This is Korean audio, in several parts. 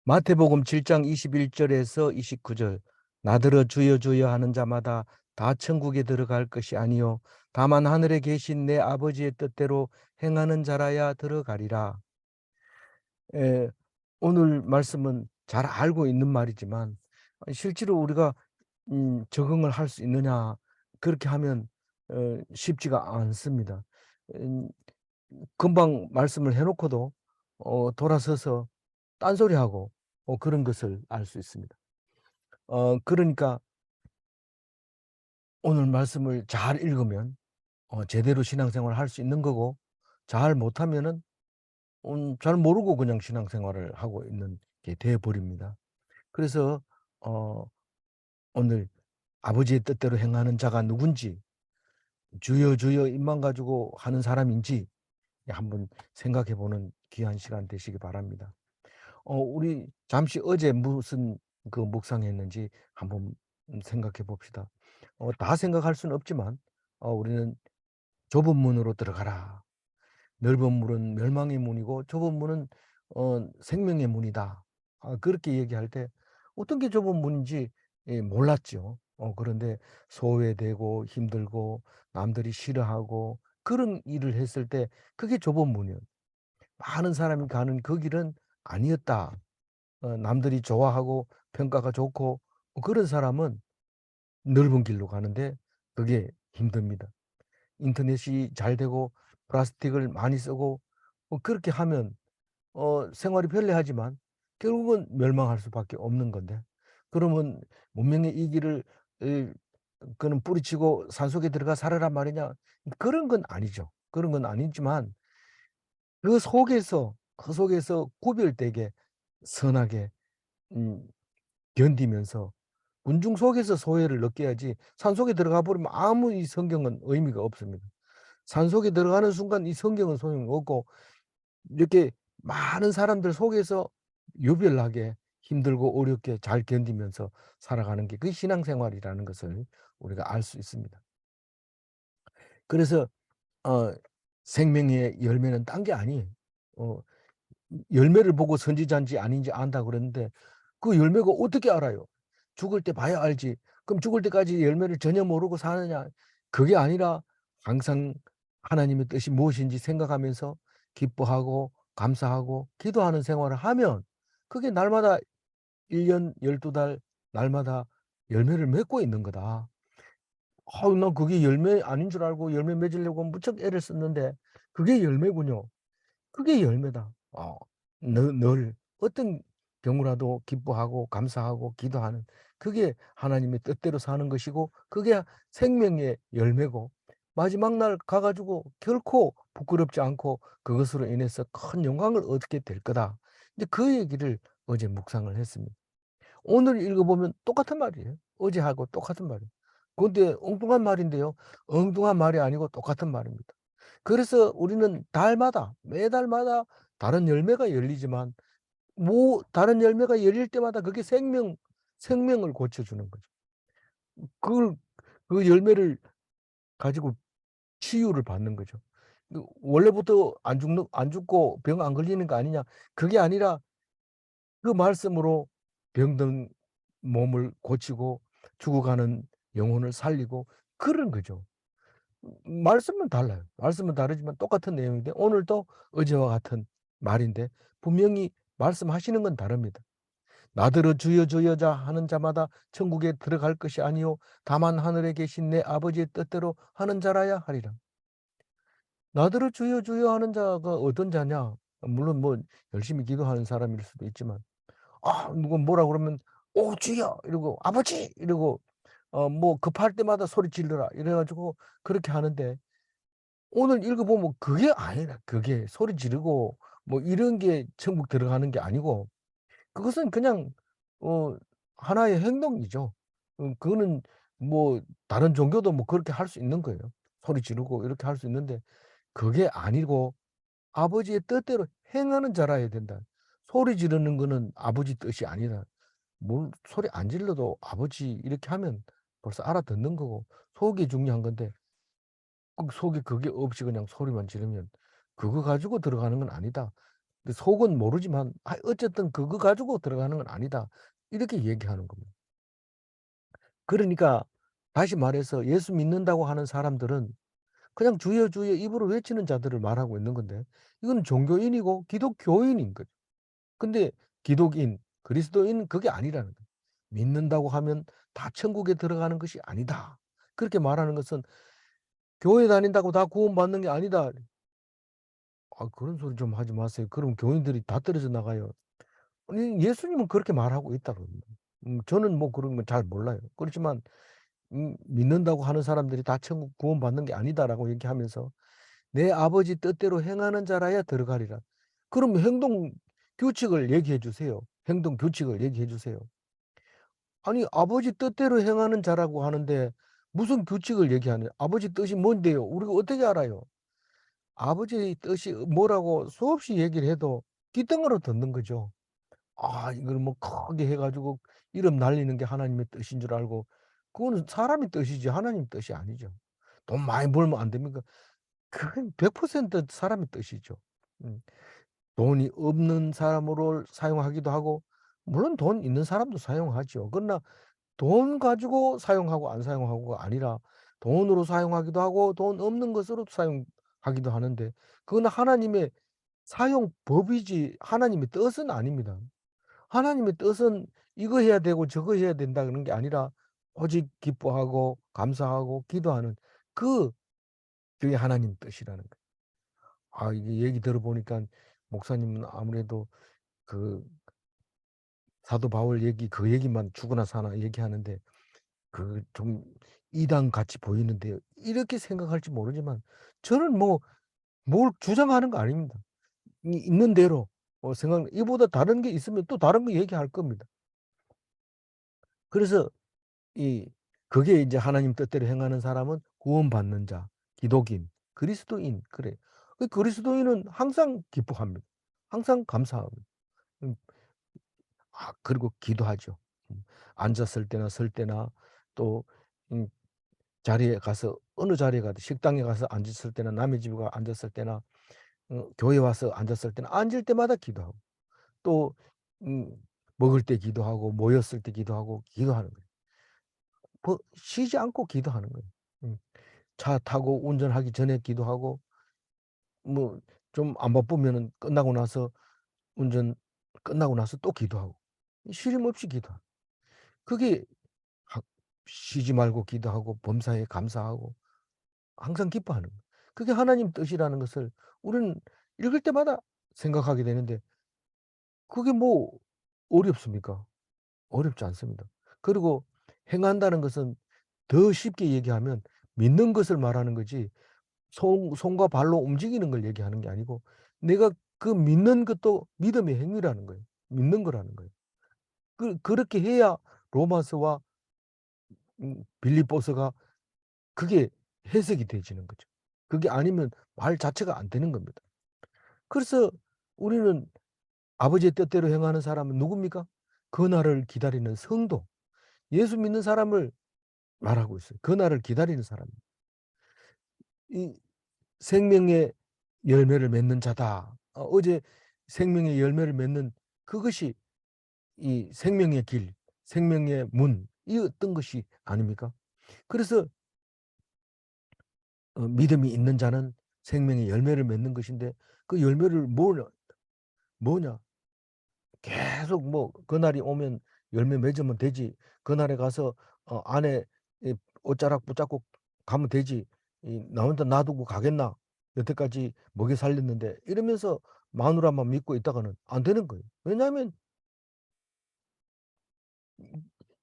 마태복음 7장 21절에서 29절 나더러 주여 주여 하는 자마다 다 천국에 들어갈 것이 아니요 다만 하늘에 계신 내 아버지의 뜻대로 행하는 자라야 들어가리라. 에, 오늘 말씀은 잘 알고 있는 말이지만 실제로 우리가 적응을 할 수 있느냐 그렇게 하면 쉽지가 않습니다. 음, 금방 말씀을 해놓고도 돌아서서 딴소리하고 그런 것을 알 수 있습니다. 그러니까 오늘 말씀을 잘 읽으면 제대로 신앙생활을 할 수 있는 거고 잘 못하면은 잘 모르고 그냥 신앙생활을 하고 있는 게 되어 버립니다. 그래서 어 오늘 아버지의 뜻대로 행하는 자가 누군지 주여 주여 입만 가지고 하는 사람인지 한번 생각해 보는 귀한 시간 되시기 바랍니다. 우리 잠시 어제 무슨 묵상했는지 한번 생각해 봅시다. 다 생각할 수는 없지만 우리는 "좁은 문으로 들어가라. 넓은 문은 멸망의 문이고 좁은 문은 생명의 문이다." 그렇게 얘기할 때 어떤 게 좁은 문인지 몰랐죠. 그런데 소외되고 힘들고 남들이 싫어하고 그런 일을 했을 때 그게 좁은 문이에요. 많은 사람이 가는 그 길은 아니었다. 남들이 좋아하고 평가가 좋고 그런 사람은 넓은 길로 가는데 그게 힘듭니다. 인터넷이 잘 되고 플라스틱을 많이 쓰고 그렇게 하면 생활이 편리하지만 결국은 멸망할 수밖에 없는 건데 그러면 문명의 이기를 이 그는 뿌리치고 산속에 들어가 살아란 말이냐? 그런 건 아니죠. 그런 건 아니지만 그 속에서 구별되게 선하게 음 견디면서 군중 속에서 소외를 느껴야지 산속에 들어가 버리면 아무 이 성경은 의미가 없습니다. 산속에 들어가는 순간 이 성경은 소용이 없고 이렇게 많은 사람들 속에서 유별나게 힘들고 어렵게 잘 견디면서 살아가는 게 그게 신앙생활이라는 것을 우리가 알 수 있습니다. 그래서 어 생명의 열매는 딴 게 아니에요. 어 열매를 보고 선지자인지 아닌지 안다 그러는데 그 열매가 어떻게 알아요? 죽을 때 봐야 알지. 그럼 죽을 때까지 열매를 전혀 모르고 사느냐? 그게 아니라 항상 하나님의 뜻이 무엇인지 생각하면서 기뻐하고 감사하고 기도하는 생활을 하면 그게 날마다 1년 12달 날마다 열매를 맺고 있는 거다. 난 그게 열매 아닌 줄 알고 열매 맺으려고 무척 애를 썼는데 그게 열매군요. 그게 열매다. 늘 어떤 경우라도 기뻐하고 감사하고 기도하는 그게 하나님의 뜻대로 사는 것이고 그게 생명의 열매고 마지막 날 가 가지고 결코 부끄럽지 않고 그것으로 인해서 큰 영광을 얻게 될 거다. 이제 그 얘기를 어제 묵상을 했습니다. 오늘 읽어 보면 똑같은 말이에요. 어제하고 똑같은 말이에요. 근데 엉뚱한 말인데요. 엉뚱한 말이 아니고 똑같은 말입니다. 그래서 우리는 달마다 매달마다 다른 열매가 열리지만 다른 열매가 열릴 때마다 그게 생명을 고쳐 주는 거죠. 그걸 그 열매를 가지고 치유를 받는 거죠. 원래부터 안 죽고 병 안 걸리는 거 아니냐. 그게 아니라 그 말씀으로 병든 몸을 고치고 죽어가는 영혼을 살리고 그런 거죠. 말씀은 달라요. 말씀은 다르지만 똑같은 내용인데 오늘도 어제와 같은 말인데 분명히 말씀하시는 건 다릅니다. "나더러 주여 주여 자 하는 자마다 천국에 들어갈 것이 아니요 다만 하늘에 계신 내 아버지의 뜻대로 하는 자라야 하리라." 나더러 주여 주여 하는 자가 어떤 자냐? 물론 뭐 열심히 기도하는 사람일 수도 있지만 누가 뭐라 그러면 "오 주여." 이러고 "아버지." 이러고 뭐 급할 때마다 소리 질러라 이래 가지고 그렇게 하는데 오늘 읽어 보면 그게 아니라 그게 소리 지르고 뭐 이런 게 천국 들어가는 게 아니고 그것은 그냥 어 하나의 행동이죠. 그거는 뭐 다른 종교도 뭐 그렇게 할 수 있는 거예요. 소리 지르고 이렇게 할 수 있는데 그게 아니고 아버지의 뜻대로 행하는 자라야 된다. 소리 지르는 거는 아버지 뜻이 아니다. 뭘 소리 안 질러도 아버지 이렇게 하면 벌써 알아듣는 거고 속이 중요한 건데 그 속에 그게 없이 그냥 소리만 지르면 그거 가지고 들어가는 건 아니다. 근데 속은 모르지만 어쨌든 그거 가지고 들어가는 건 아니다. 이렇게 얘기하는 겁니다. 그러니까 다시 말해서 예수 믿는다고 하는 사람들은 그냥 주여 주여 입으로 외치는 자들을 말하고 있는 건데 이건 종교인이고 기독교인인 거죠. 근데 기독인, 그리스도인은 그게 아니라는 거예요. 믿는다고 하면 다 천국에 들어가는 것이 아니다. 그렇게 말하는 것은 교회 다닌다고 다 구원받는 게 아니다. 아, 그런 소리 좀 하지 마세요. 그럼 교인들이 다 떨어져 나가요. 아니, 예수님은 그렇게 말하고 있다고. 저는 뭐 그런 건 잘 몰라요. 그렇지만 믿는다고 하는 사람들이 다 천국 구원받는 게 아니다라고 얘기하면서 내 아버지 뜻대로 행하는 자라야 들어가리라. 그럼 행동 규칙을 얘기해 주세요. 행동 규칙을 얘기해 주세요. 아니, 아버지 뜻대로 행하는 자라고 하는데 무슨 규칙을 얘기하는, 아버지 뜻이 뭔데요? 우리가 어떻게 알아요? 아버지의 뜻이 뭐라고 수없이 얘기를 해도 귓등으로 듣는 거죠. 아, 이걸 뭐 크게 해 가지고 이름 날리는 게 하나님의 뜻인 줄 알고 그거는 사람의 뜻이지 하나님 뜻이 아니죠. 돈 많이 벌면 안 됩니까? 그건 100% 사람의 뜻이죠. 음. 돈이 없는 사람으로 사용하기도 하고 물론 돈 있는 사람도 사용하죠. 그러나 돈 가지고 사용하고 안 사용하고가 아니라 돈으로 사용하기도 하고 돈 없는 것으로 사용하기도 하는데 그건 하나님의 사용법이지 하나님의 뜻은 아닙니다. 하나님의 뜻은 이거 해야 되고 저거 해야 된다 그런 게 아니라 오직 기뻐하고 감사하고 기도하는 그 그게 하나님 뜻이라는 거예요. 아, 이게 얘기 들어보니까 목사님은 아무래도 그 사도 바울 얘기 그 얘기만 죽으나 사나 얘기하는데 그 좀 이단 같이 보이는데요. 이렇게 생각할지 모르지만 저는 뭐 뭘 주장하는 거 아닙니다. 있는 대로 생각 이보다 다른 게 있으면 또 다른 거 얘기할 겁니다. 그래서 이 그게 이제 하나님 뜻대로 행하는 사람은 구원받는 자, 기독인, 그리스도인 그래. 그 그리스도인은 항상 기뻐합니다. 항상 감사합니다. 음 그리고 기도하죠. 음 앉았을 때나 설 때나 또 음 자리에 가서 어느 자리에 가도 식당에 가서 앉았을 때나 남의 집에 가 앉았을 때나 교회 와서 앉았을 때나 앉을 때마다 기도하고 또 음 먹을 때 기도하고 모였을 때 기도하고 기도하는 거예요. 뭐 쉬지 않고 기도하는 거예요. 음. 차 타고 운전하기 전에 기도하고 뭐 좀 안 바쁘면은 끝나고 나서 운전 끝나고 나서 또 기도하고 쉬림 없이 기도하고 그게 하 쉬지 말고 기도하고 범사에 감사하고 항상 기뻐하는 거예요. 그게 하나님 뜻이라는 것을 우리는 읽을 때마다 생각하게 되는데 그게 뭐 어렵습니까? 어렵지 않습니다. 그리고 행한다는 것은 더 쉽게 얘기하면 믿는 것을 말하는 거지 손과 발로 움직이는 걸 얘기하는 게 아니고 내가 그 믿는 것도 믿음의 행위라는 거예요. 믿는 거라는 거예요. 그렇게 해야 로마서와 빌립보서가 그게 해석이 되지는 거죠. 그게 아니면 말 자체가 안 되는 겁니다. 그래서 우리는 아버지의 뜻대로 행하는 사람은 누굽니까? 그날을 기다리는 성도. 예수 믿는 사람을 말하고 있어요. 그날을 기다리는 사람. 이 생명의 열매를 맺는 자다. 어제 생명의 열매를 맺는 그것이 이 생명의 길, 생명의 문 이었던 것이 아닙니까? 그래서 믿음이 있는 자는 생명의 열매를 맺는 것인데 그 열매를 뭐냐? 계속 뭐 그날이 오면 열매 맺으면 되지. 그날에 가서 안에 이 옷자락 붙잡고 가면 되지. 나 혼자 놔두고 가겠나? 여태까지 먹여 살렸는데 이러면서 마누라만 믿고 있다가는 안 되는 거예요. 왜냐하면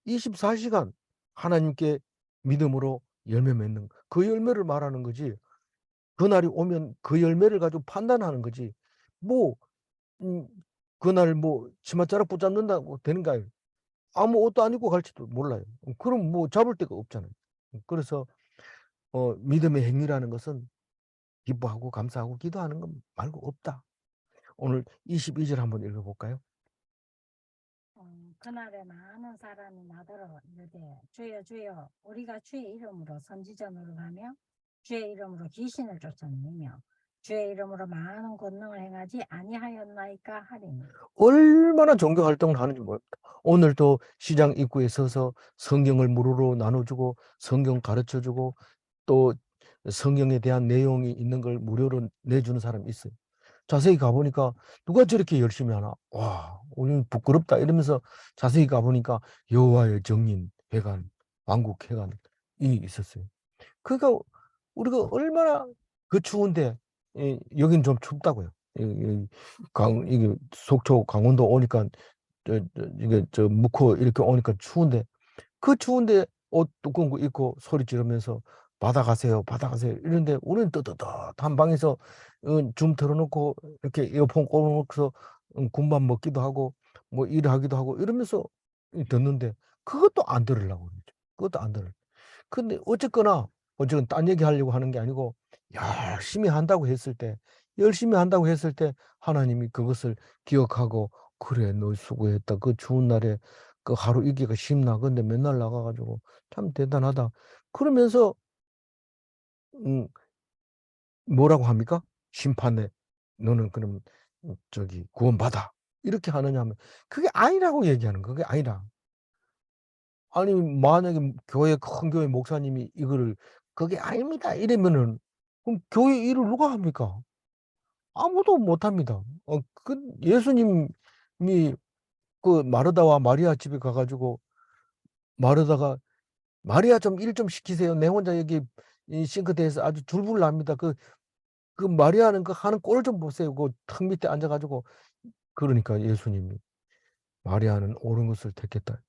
24 시간 하나님께 믿음으로 열매 맺는 그 열매를 말하는 거지. 그날이 오면 그 열매를 가지고 판단하는 거지. 뭐 음 그날 뭐 치맛자락 붙잡는다고 되는가요? 아무 옷도 안 입고 갈지도 몰라요. 그럼 뭐 잡을 데가 없잖아요. 그래서 믿음의 행위라는 것은 기뻐하고 감사하고 기도하는 것 말고 없다. 오늘 22절 한번 읽어 볼까요? 그날에 많은 사람이 나더러 이르되 주여 주여 우리가 주의 이름으로 선지전으로 가며 주의 이름으로 귀신을 쫓아내며 주의 이름으로 많은 권능을 행하지 아니하였나이까 하리니. 얼마나 종교 활동을 하는지 모릅니다. 오늘도 시장 입구에 서서 성경을 무료로 나눠주고 성경 가르쳐주고 또 성경에 대한 내용이 있는 걸 무료로 내주는 사람이 있어요. 자세히 가보니까 누가 저렇게 열심히 하나? 와, 우리는 부끄럽다 이러면서 자세히 가보니까 여호와의 정인 회관, 왕국 회관이 있었어요. 그러니까 우리가 얼마나 그 추운데 여긴 좀 춥다고요. 이게 속초 강원도 오니까 이게 묵호 이렇게 오니까 추운데 그 추운데 옷 두꺼운 거 입고 소리 지르면서 바다 가세요, 바다 가세요 이런데 우리는 뜨뜻한 방에서 줌 틀어놓고 이렇게 이어폰 꽂아놓고서 군밥 먹기도 하고 뭐 일하기도 하고 이러면서 듣는데 그것도 안 들으려고 그러죠. 그것도 안 들으. 근데 어쨌건 딴 얘기 하려고 하는 게 아니고 열심히 한다고 했을 때 열심히 한다고 했을 때 하나님이 그것을 기억하고 그래 너 수고했다. 그 추운 날에 그 하루 이기가 쉽나. 근데 맨날 나가 가지고 참 대단하다. 그러면서 음 뭐라고 합니까? 심판에 너는 그럼 저기 구원받아. 이렇게 하느냐 하면 그게 아니라고 얘기하는 거. 그게 아니라. 아니 만약에 큰 교회 목사님이 이거를 "그게 아닙니다." 이러면은 그럼 교회 일을 누가 합니까? 아무도 못 합니다. 예수님이 그 마르다와 마리아 집에 가 가지고 마르다가 "마리아 좀 일 좀 시키세요. 내 혼자 여기 이 싱크대에서 아주 줄불납니다. 그 마리아는 그 하는 꼴 좀 보세요." 그 턱 밑에 앉아 가지고 그러니까 예수님이 "마리아는 옳은 것을 택했다."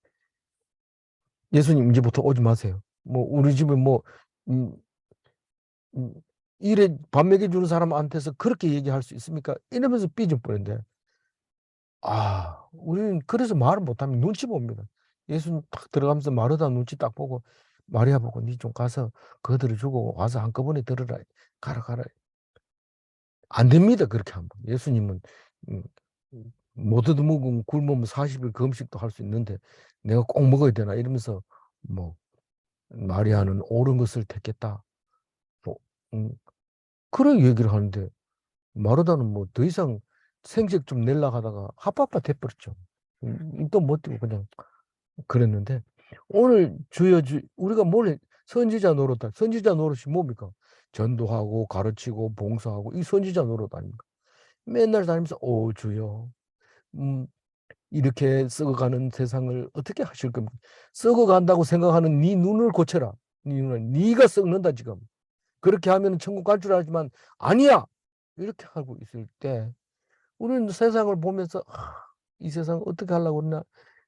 예수님 이제부터 오지 마세요. 뭐 우리 집에 뭐 음 음 일에 밥 먹여 주는 사람한테서 그렇게 얘기할 수 있습니까? 이러면서 삐져 버린대. 우리는 그래서 말을 못하면 눈치 봅니다. 예수님 딱 들어가면서 마르다 눈치 딱 보고 마리아 보고 "니 좀 가서 거들어 주고 와서 한꺼번에 들으라. 가라, 가라." 안 됩니다 그렇게 하면. 예수님은 음 못 얻어먹으면 굶으면 40일 금식도 할 수 있는데 '내가 꼭 먹어야 되나?' 이러면서 뭐 "마리아는 옳은 것을 택했다." 뭐 음 그런 얘기를 하는데 마르다는 뭐 더 이상 생색 좀 내려고 하다가 하빠빠 돼 버렸죠. 입도 못 떼고 그냥 그랬는데 오늘 주여 우리가 선지자 노릇 선지자 노릇이 뭡니까? 전도하고 가르치고 봉사하고 이 선지자 노릇 아닙니까? 맨날 다니면서 "오 주여 음 이렇게 썩어가는 세상을 어떻게 하실 겁니까? 썩어간다고 생각하는 네 눈을 고쳐라. 네 눈을 네가 썩는다 지금. 그렇게 하면은 천국 갈 줄 알지만 아니야." 이렇게 하고 있을 때 우리는 세상을 보면서 '이 세상 어떻게 하려고 그러나.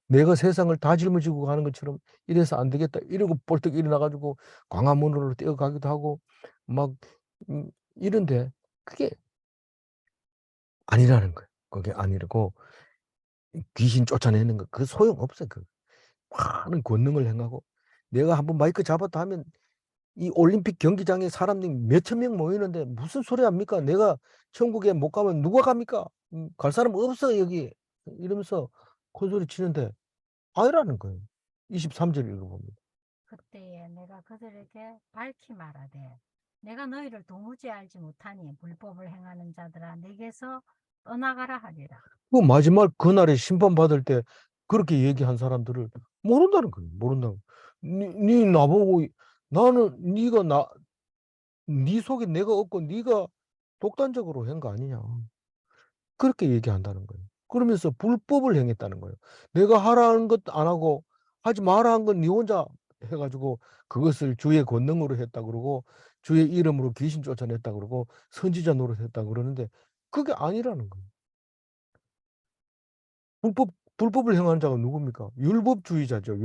내가 세상을 다 짊어지고 가는 것처럼 이래서 안 되겠다.' 이러고 벌떡 일어나 가지고 광화문으로 뛰어가기도 하고 막 이런데 그게 아니라는 거예요. 그게 아니고 귀신 쫓아내는 거 그 소용없어요. 많은 권능을 행하고 내가 한번 마이크 잡았다 하면 이 올림픽 경기장에 사람들이 몇천 명 모이는데 무슨 소리 합니까? "내가 천국에 못 가면 누가 갑니까? 갈 사람 없어 여기." 이러면서 큰소리 치는데 아니라는 거예요. 23절 읽어봅니다. 그때에 내가 그들에게 밝히 말하되 내가 너희를 도무지 알지 못하니 불법을 행하는 자들아 내게서 떠나가라 하리라. 그 마지막 그날에 심판받을 때 그렇게 얘기한 사람들을 모른다는 거예요. 모른다고. 니 나보고 나는 네 속에 내가 없고 네가 독단적으로 한 거 아니냐. 그렇게 얘기한다는 거예요. 그러면서 불법을 행했다는 거예요. 내가 하라는 것도 안 하고 하지 마라 한 건 네 혼자 해 가지고 그것을 주의 권능으로 했다 그러고 주의 이름으로 귀신 쫓아냈다 그러고 선지자 노릇했다 그러는데 그게 아니라는 거예요. 불법을 행하는 자가 누굽니까? 율법주의자죠.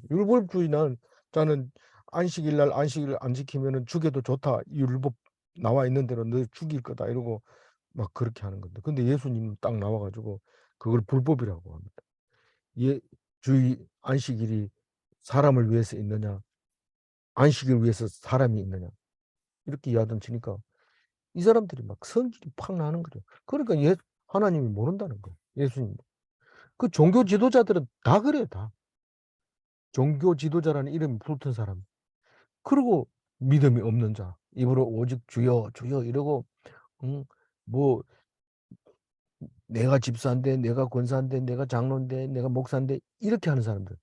율법주의 자는 안식일 날 안식일을 안 지키면은 죽여도 좋다. 율법 나와 있는 대로 너 죽일 거다 이러고 막 그렇게 하는 건데 근데 예수님은 딱 나와 가지고 그걸 불법이라고 합니다. 예 주의 안식일이 사람을 위해서 있느냐 안식을 위해서 사람이 있느냐 이렇게 야단치니까 이 사람들이 막 성질이 팍 나는 거죠. 그러니까 하나님이 모른다는 거예요 예수님. 그 종교 지도자들은 다 그래요 다. 종교 지도자라는 이름이 붙은 사람. 그리고 믿음이 없는 자. 입으로 오직 주여, 주여 이러고 응? 뭐 내가 집사인데, 내가 권사인데, 내가 장로인데, 내가 목사인데 이렇게 하는 사람들.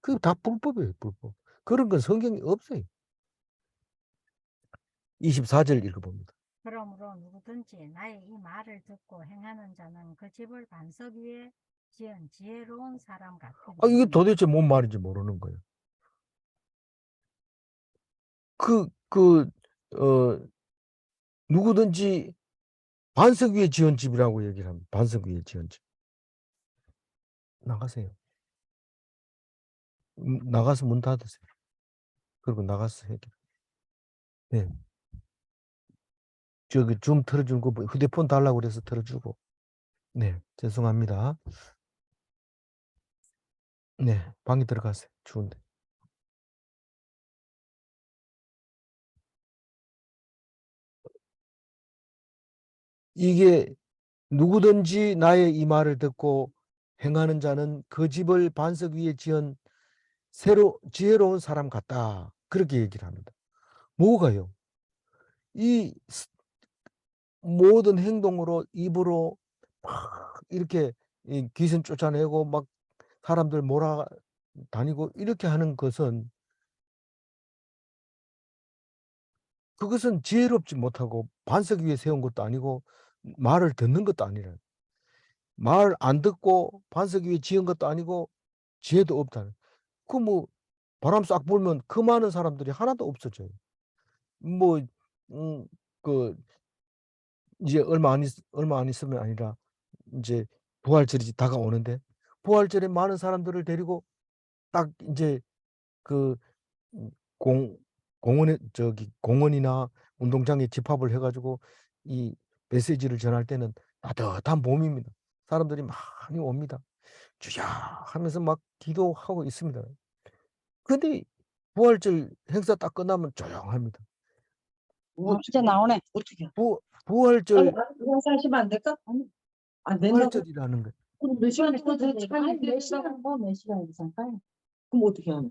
그거 다 불법이에요, 불법. 그런 건 성경에 없어요. 24절 읽어봅니다. 그러므로 누구든지 나의 이 말을 듣고 행하는 자는 그 집을 반석 위에 지은 지혜로운 사람 아, 이게 같으니 도대체 뭔 말인지 모르는 거예요. 그, 누구든지 반석 위에 지은 집이라고 얘기를 합니다. 반석 위에 지은 집. 나가세요. 나가서 문 닫으세요. 그리고 나가서 얘기. 네. 저기 좀 틀어준 거 휴대폰 달라고 그래서 틀어주고. 네, 죄송합니다. 네, 방에 들어가세요. 추운데. 이게 누구든지 나의 이 말을 듣고 행하는 자는 그 집을 반석 위에 지은 지혜로운 사람 같다. 그렇게 얘기를 합니다. 뭐가요? 이 모든 행동으로 입으로 막 이렇게 귀신 쫓아내고 막 사람들 몰아다니고 이렇게 하는 것은 그것은 지혜롭지 못하고 반석 위에 세운 것도 아니고 말을 듣는 것도 아니라 말 안 듣고 반석 위에 지은 것도 아니고 지혜도 없다는. 그 뭐 바람 싹 불면 그 많은 사람들이 하나도 없어져요. 뭐 그 이제 얼마 안 있으면 아니라 이제 부활절이 다가오는데 부활절에 많은 사람들을 데리고 딱 이제 그 공 공원에 공원이나 운동장에 집합을 해 가지고 이 메시지를 전할 때는 따뜻한 봄입니다. 사람들이 많이 옵니다. 주야 하면서 막 기도하고 있습니다. 근데 부활절 행사 딱 끝나면 조용합니다. 진짜 나오네. 어떻게? 부활절 이거 하시면 안 될까? 아니, 안 된다고. 부활절이라는 거. 그럼 몇 시간에 몇 시간 몇 시간에 잠깐? 그럼 어떻게 하냐?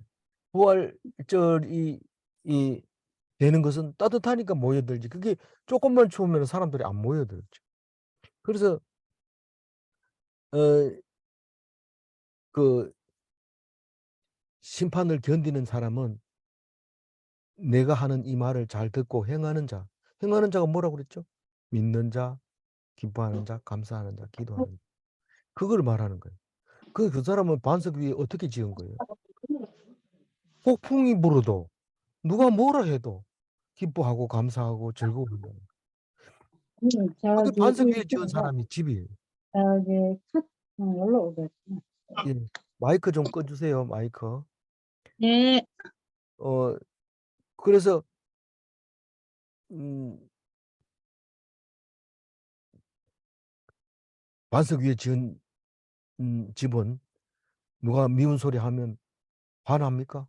부활절이 이 되는 것은 따뜻하니까 모여들지. 그게 조금만 추우면 사람들이 안 모여들죠. 그래서 어 그 심판을 견디는 사람은 내가 하는 이 말을 잘 듣고 행하는 자. 행하는 자가 뭐라고 그랬죠? 믿는 자, 기뻐하는 자, 감사하는 자, 기도하는 자. 그걸 말하는 거예요. 그 사람은 반석 위에 어떻게 지은 거예요? 폭풍이 불어도 누가 뭐라 해도 기뻐하고 감사하고 즐거워한다. 그게 반석 위에 지은 사람이 집이에요. 저기 여기로 오겠. 예. 마이크 좀 꺼주세요. 마이크. 네. 그래서 음, 반석 위에 지은 집은 누가 미운 소리 하면 화납니까?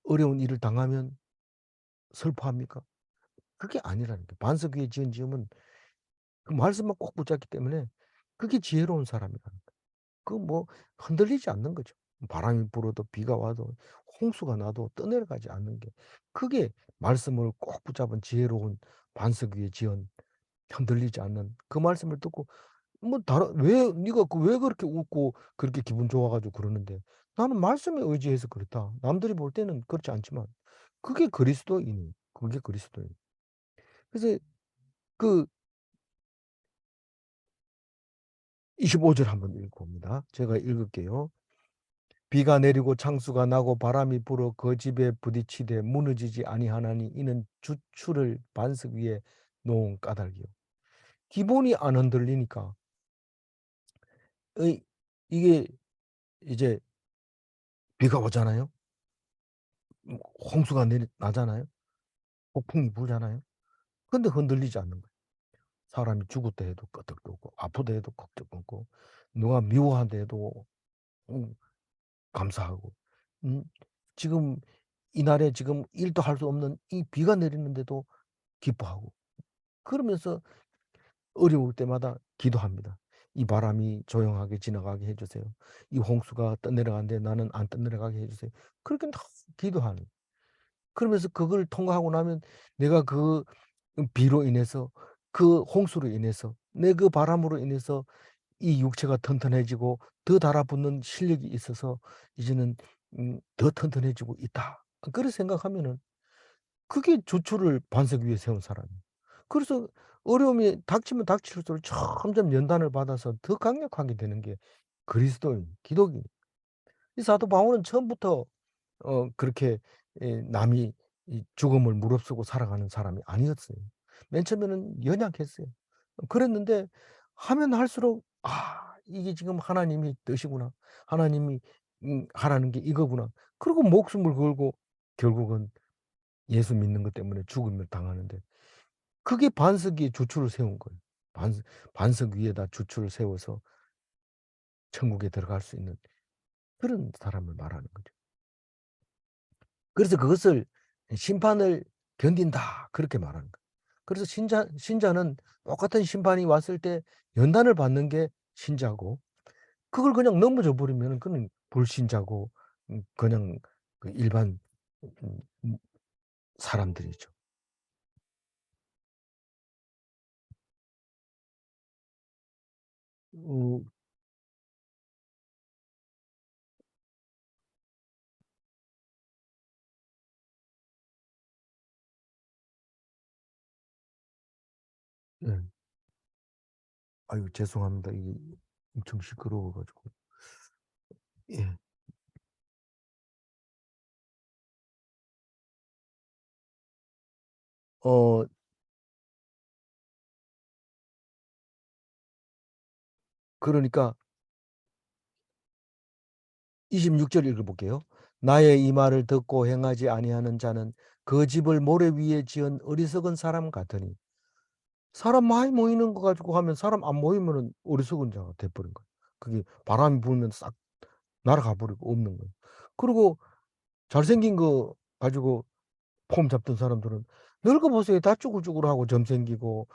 어려운 일을 당하면 슬퍼합니까? 그게 아니라는 게 반석 위에 지은 집은 그 말씀만 꼭 붙잡기 때문에 그게 지혜로운 사람이라는 거예요. 그 뭐 흔들리지 않는 거죠. 바람이 불어도 비가 와도 홍수가 나도 떠내려가지 않는 게 그게 말씀을 꼭 붙잡은 지혜로운 반석 위에 지은 흔들리지 않는 그 말씀을 듣고 뭐 다른 왜 네가 왜 그렇게 웃고 그렇게 기분 좋아 가지고 그러는데 나는 말씀에 의지해서 그렇다. 남들이 볼 때는 그렇지 않지만 그게 그리스도인이에요. 그게 그리스도인. 그래서 그 25절 한번 읽어 봅니다. 제가 읽을게요. 비가 내리고 창수가 나고 바람이 불어 그 집에 부딪히되 무너지지 아니하나니 이는 주추를 반석 위에 놓은 까닭이요. 기본이 안 흔들리니까 이게 이제 비가 오잖아요. 홍수가 나잖아요. 폭풍이 불잖아요. 근데 흔들리지 않는 거예요. 사람이 죽었다 해도 끄떡끄고 아프다 해도 끄떡끄고 누가 미워한다 해도 음, 감사하고 지금 이날에 지금 일도 할 수 없는 이 비가 내리는데도 기뻐하고 그러면서 어려울 때마다 기도합니다. 이 바람이 조용하게 지나가게 해주세요. 이 홍수가 떠내려가는데 나는 안 떠내려가게 해주세요. 그렇게 다 기도하는. 그러면서 그걸 통과하고 나면 내가 그 비로 인해서 그 홍수로 인해서 내 그 바람으로 인해서 이 육체가 튼튼해지고 더 달아붙는 실력이 있어서 이제는 더 튼튼해지고 있다. 그렇게 생각하면은 그게 주추를 반석 위에 세운 사람이에요. 그래서 어려움이 닥치면 닥칠수록 점점 연단을 받아서 더 강력하게 되는 게 그리스도인, 기독인. 이 사도 바울은 처음부터 그렇게 남이 이 죽음을 무릅쓰고 살아가는 사람이 아니었어요. 맨 처음에는 연약했어요. 그랬는데 하면 할수록 '아 이게 지금 하나님의 뜻이구나. 하나님이 하라는 게 이거구나.' 그리고 목숨을 걸고 결국은 예수 믿는 것 때문에 죽음을 당하는데 그게 반석 위에 주추를 세운 거예요. 반석 위에다 주추를 세워서 천국에 들어갈 수 있는 그런 사람을 말하는 거죠. 그래서 그것을 심판을 견딘다 그렇게 말하는 거예요. 그래서 신자는 똑같은 심판이 왔을 때 연단을 받는 게 신자고 그걸 그냥 넘어져 버리면은 그는 불신자고 그냥 그 일반 음 사람들이죠. 어 네. 아유 죄송합니다. 이게 엄청 시끄러워 가지고. 예. 어 그러니까 26절 읽어 볼게요. "나의 이 말을 듣고 행하지 아니하는 자는 그 집을 모래 위에 지은 어리석은 사람 같으니." 사람 많이 모이는 거 가지고 하면 사람 안 모이면은 어리석은 자가 돼 버린 거예요. 그게 바람이 불면 싹 날아가 버리고 없는 거예요. 그리고 잘생긴 거 가지고 폼 잡던 사람들은 늙어 보세요. 다 쭈글쭈글하고 점 생기고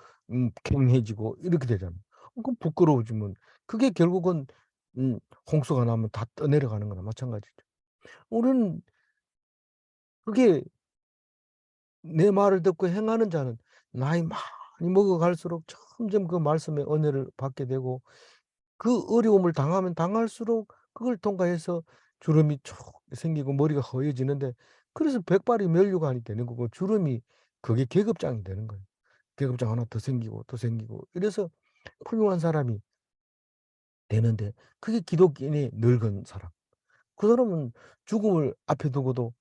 갱해지고 이렇게 되잖아요. 그럼 부끄러워지면 그게 결국은 음 홍수가 나면 다 떠내려가는 거나 마찬가지죠. 우리는 그게 내 말을 듣고 행하는 자는 나이 많이 먹어 갈수록 점점 그 말씀의 은혜를 받게 되고 그 어려움을 당하면 당할수록 그걸 통과해서 주름이 쭉 생기고 머리가 허해지는데 그래서 백발이 면류관이 되는 거고 주름이 그게 계급장이 되는 거예요. 계급장 하나 더 생기고 더 생기고 이래서 훌륭한 사람이 되는데 그게 기독인의 늙은 사람. 그 사람은 죽음을 앞에 두고도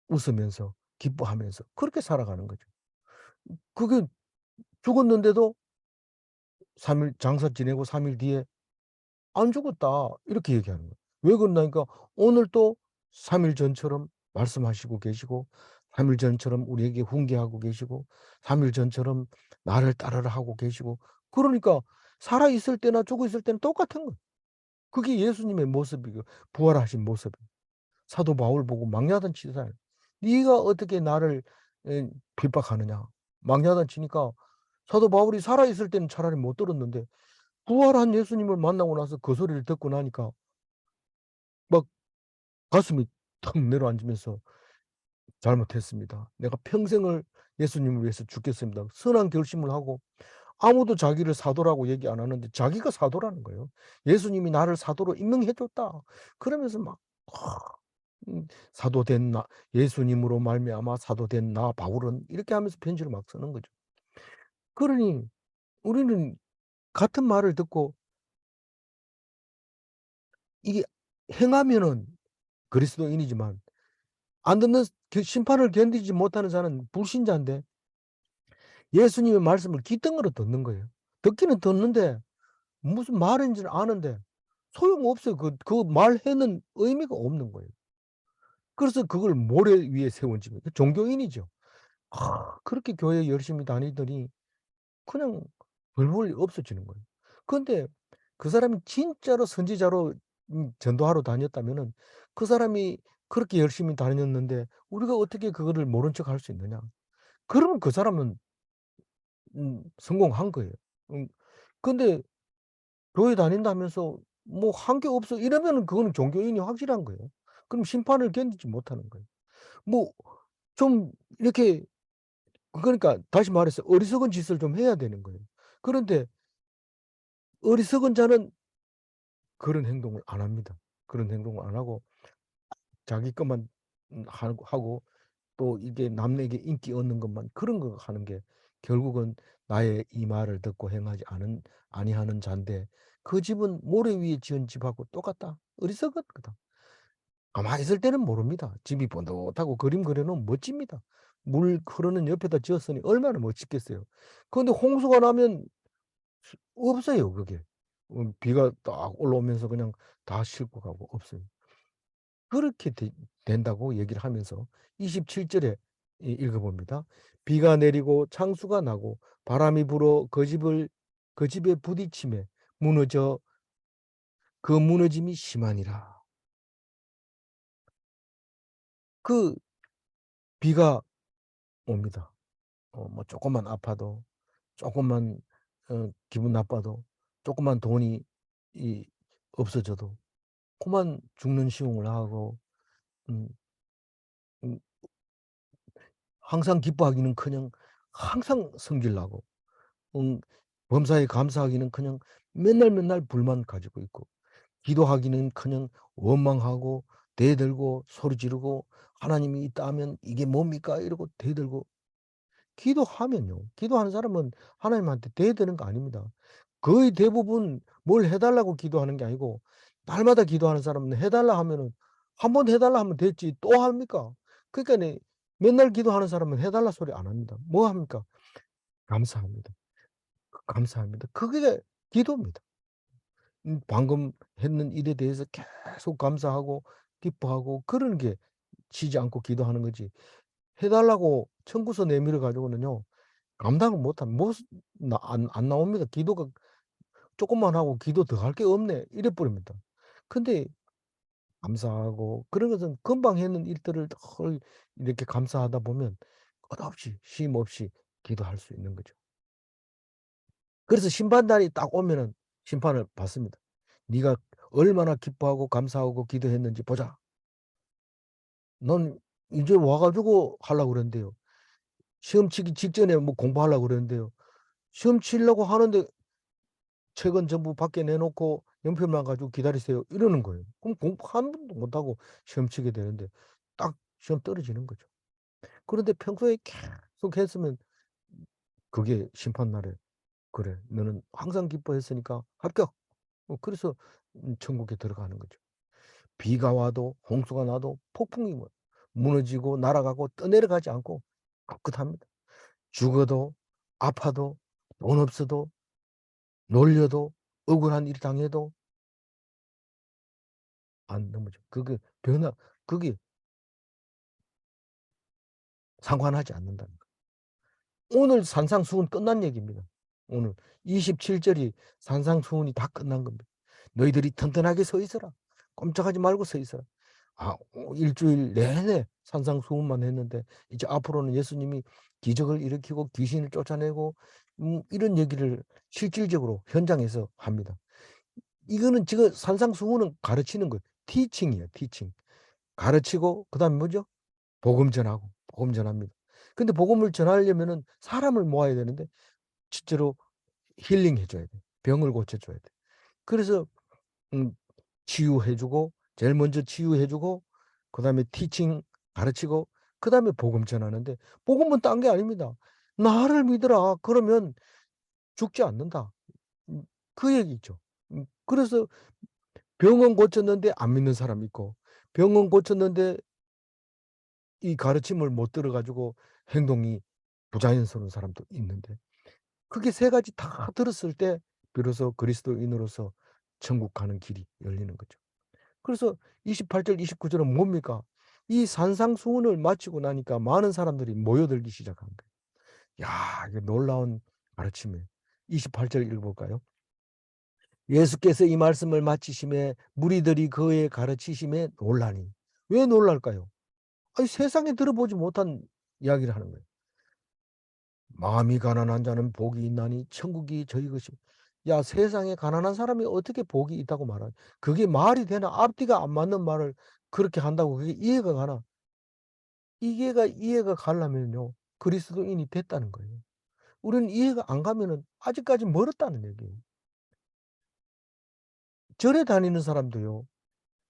웃으면서 기뻐하면서 그렇게 살아가는 거죠. 그게 죽었는데도 3일 장사 지내고 3일 뒤에 "안 죽었다." 이렇게 얘기하는 거예요. 왜 그러냐니까 오늘 또 3일 전처럼 말씀하시고 계시고 3일 전처럼 우리에게 훈계하고 계시고 3일 전처럼 나를 따르라 하고 계시고 그러니까 살아 있을 때나 죽어 있을 때는 똑같은 거예요. 그게 예수님의 모습이고 부활하신 모습이에요. 사도 바울 보고 망냐던 치사요. "네가 어떻게 나를 핍박하느냐." 망냐던 치니까 사도 바울이 살아 있을 때는 차라리 못 들었는데 부활한 예수님을 만나고 나서 그 소리를 듣고 나니까 막 가슴이 턱 내려앉으면서 "잘못했습니다. 내가 평생을 예수님을 위해서 죽겠습니다." 선한 결심을 하고 아무도 자기를 사도라고 얘기 안 하는데 자기가 사도라는 거예요. "예수님이 나를 사도로 임명해 줬다." 그러면서 막 "사도 된 나 예수님으로 말미암아 사도 된 나 바울은" 이렇게 하면서 편지를 막 쓰는 거죠. 그러니 우리는 같은 말을 듣고 이게 행하면은 그리스도인이지만 안 듣는 그 심판을 견디지 못하는 자는 불신자인데 예수님의 말씀을 귀등으로 듣는 거예요. 듣기는 듣는데 무슨 말인지는 아는데 소용없어요. 그 말에는 의미가 없는 거예요. 그래서 그걸 모래 위에 세운 집이 종교인이죠. 그렇게 교회 열심히 다니더니 그냥 별 볼 일 없어지는 거예요. 그런데 그 사람이 진짜로 선지자로 전도하러 다녔다면은 그 사람이 그렇게 열심히 다녔는데 우리가 어떻게 그거를 모른 척할 수 있느냐. 그러면 그 사람은 성공한 거예요. 음 근데 교회 다닌다면서 뭐 한 게 없어 이러면은 그거는 종교인이 확실한 거예요. 그럼 심판을 견디지 못하는 거예요. 뭐 좀 이렇게 그러니까 다시 말해서 어리석은 짓을 좀 해야 되는 거예요. 그런데 어리석은 자는 그런 행동을 안 합니다. 그런 행동을 안 하고 자기 것만 하고 또 이게 남에게 인기 얻는 것만 그런 거 하는 게 결국은 나의 이 말을 듣고 행하지 아니하는 자인데 그 집은 모래 위에 지은 집하고 똑같다. 어리석은 거다. 가만히 있을 때는 모릅니다. 집이 번듯하고 그림 그려놓으면 멋집니다. 물 흐르는 옆에다 지었으니 얼마나 멋지겠어요. 그런데 홍수가 나면 없어요, 그게. 비가 딱 올라오면서 그냥 다 싣고 가고 없어요. 그렇게 된다고 얘기를 하면서 27절에 읽어봅니다. 비가 내리고 창수가 나고 바람이 불어 그 집에 부딪힘에 무너져 그 무너짐이 심하니라. 그 비가 옵니다. 뭐 조금만 아파도 조금만 기분 나빠도 조금만 돈이 없어져도 그만 죽는 시험을 하고 음, 음, 항상 기뻐하기는커녕 항상 성질나고 범사에 감사하기는커녕 맨날 불만 가지고 있고 기도하기는커녕 원망하고 대들고 소리 지르고 하나님이 있다 하면 이게 뭡니까 이러고 대들고 기도하면요. 기도하는 사람은 하나님한테 대드는 거 아닙니다. 거의 대부분 뭘 해달라고 기도하는 게 아니고 날마다 기도하는 사람은 해달라 하면은 한 번 해달라 하면 됐지 또 합니까? 그러니까 맨날 기도하는 사람은 해달라 소리 안 합니다. 뭐 합니까? 감사합니다. 감사합니다. 그게 기도입니다. 방금 했는 일에 대해서 계속 감사하고 기뻐하고 그러는 게 쉬지 않고 기도하는 거지. 해달라고 청구서 내밀어 가지고는요. 감당을 못하면 안 나옵니다. 기도가 조금만 하고 기도 더 할 게 없네 이래 버립니다. 근데 감사하고 그런 것은 금방 했는 일들을 늘 이렇게 감사하다 보면 끝없이 쉼 없이 기도할 수 있는 거죠. 그래서 심판단이 딱 오면은 심판을 받습니다. 네가 얼마나 기뻐하고 감사하고 기도했는지 보자. 넌 이제 와 가지고 하려고 그러는데요. 시험 치기 직전에 뭐 공부하려고 그러는데요. 시험 치려고 하는데 책은 전부 밖에 내놓고 연필만 가지고 기다리세요. 이러는 거예요. 그럼 공부 한 번도 못하고 시험 치게 되는데 딱 시험 떨어지는 거죠. 그런데 평소에 계속 했으면 그게 심판날에 그래 너는 항상 기뻐했으니까 합격. 그래서 천국에 들어가는 거죠. 비가 와도 홍수가 나도 폭풍이 무너지고 날아가고 떠내려가지 않고 꿋꿋합니다. 죽어도 아파도 돈 없어도 놀려도 억울한 일 당해도 안 넘어져. 그게 그게 상관하지 않는다는 거예요. 오늘 산상수훈 끝난 얘기입니다. 오늘 27절이 산상수훈이 다 끝난 겁니다. 너희들이 튼튼하게 서 있어라. 꼼짝하지 말고 서 있어라. 일주일 내내 산상수훈만 했는데 이제 앞으로는 예수님이 기적을 일으키고 귀신을 쫓아내고 이런 얘기를 실질적으로 현장에서 합니다. 이거는 지금 산상수훈은 가르치는 거예요. 티칭이에요. 티칭. 가르치고 그다음에 뭐죠? 복음 전하고 복음 전합니다. 근데 복음을 전하려면은 사람을 모아야 되는데 실제로 힐링해 줘야 돼. 병을 고쳐 줘야 돼. 그래서 음 치유해 주고 제일 먼저 치유해 주고 그다음에 티칭 가르치고 그다음에 복음 전하는데 복음은 딴 게 아닙니다. 나를 믿으라. 그러면 죽지 않는다. 그 얘기죠. 그래서 병은 고쳤는데 안 믿는 사람이 있고 병은 고쳤는데 이 가르침을 못 들어 가지고 행동이 부자연스러운 사람도 있는데 그게 세 가지 다 들었을 때 비로소 그리스도인으로서 천국 가는 길이 열리는 거죠. 그래서 28절 29절은 뭡니까? 이 산상수훈을 마치고 나니까 많은 사람들이 모여들기 시작한 거예요. 야, 이게 놀라운 가르침이에요. 28절 읽어볼까요? 예수께서 이 말씀을 마치심에 무리들이 그의 가르치심에 놀라니. 왜 놀랄까요? 아니, 세상에 들어보지 못한 이야기를 하는 거예요. 마음이 가난한 자는 복이 있나니 천국이 저희 것이. 야, 세상에 가난한 사람이 어떻게 복이 있다고 말하냐. 그게 말이 되나? 앞뒤가 안 맞는 말을 그렇게 한다고 그게 이해가 가나? 이해가 가려면요. 그리스도인이 됐다는 거예요. 우리는 이해가 안 가면은 아직까지 멀었다는 얘기예요. 절에 다니는 사람도요.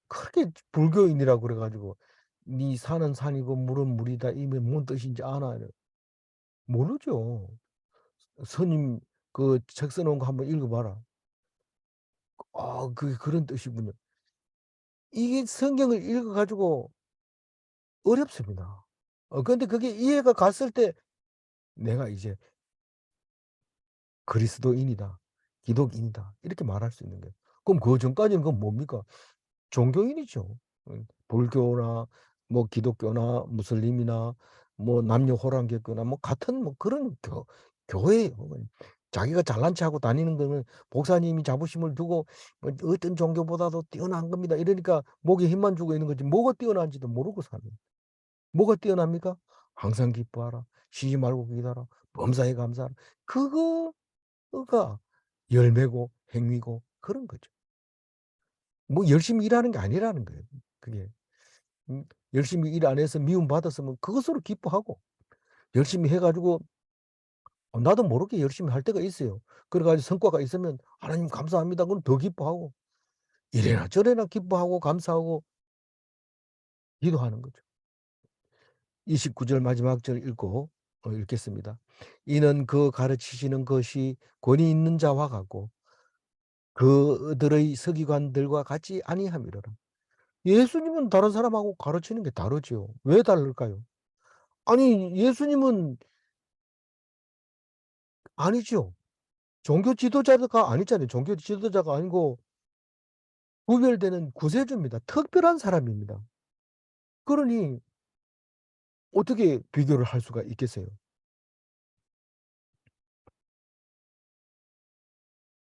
그렇게 불교인이라고 그래 가지고 "네 산은 산이고 물은 물이다." 이게 뭔 뜻인지 아나요? 모르죠. 스님 그 책 써 놓은 거 한번 읽어 봐라. 아 그게 그런 뜻이군요. 이게 성경을 읽어 가지고 어렵습니다. 근데 그게 이해가 갔을 때 내가 이제 '그리스도인이다. 기독인이다.' 이렇게 말할 수 있는 거예요. 그럼 그전까지는 그건 뭡니까? 종교인이죠. 불교나 뭐 기독교나 무슬림이나 뭐 남녀 호랑객거나 뭐 같은 뭐 그런 교회예요. 자기가 잘난 체하고 다니는 거는 목사님이 자부심을 두고 뭐 "어떤 종교보다도 뛰어난 겁니다." 이러니까 목에 힘만 주고 있는 거지 뭐가 뛰어난지도 모르고 사는. 뭐가 뛰어납니까? "항상 기뻐하라. 쉬지 말고 기도하라. 범사에 감사하라." 그거가 열매고 행위고 그런 거죠. 뭐 열심히 일하는 게 아니라는 거예요 그게. 열심히 일 안 해서 미움 받았으면 그것으로 기뻐하고 열심히 해 가지고 나도 모르게 열심히 할 때가 있어요. 그래 가지고 성과가 있으면 "하나님 감사합니다." 그럼 더 기뻐하고 이래나 저래나 기뻐하고 감사하고 기도하는 거죠. 29절 마지막 절 읽겠습니다. "이는 그 가르치시는 것이 권위 있는 자와 같고 그들의 서기관들과 같지 아니함이로라." 예수님은 다른 사람하고 가르치는 게 다르죠. 왜 다를까요? 아니 예수님은 아니죠. 종교 지도자가 아니잖아요. 종교 지도자가 아니고 구별되는 구세주입니다. 특별한 사람입니다. 그러니 어떻게 비교를 할 수가 있겠어요?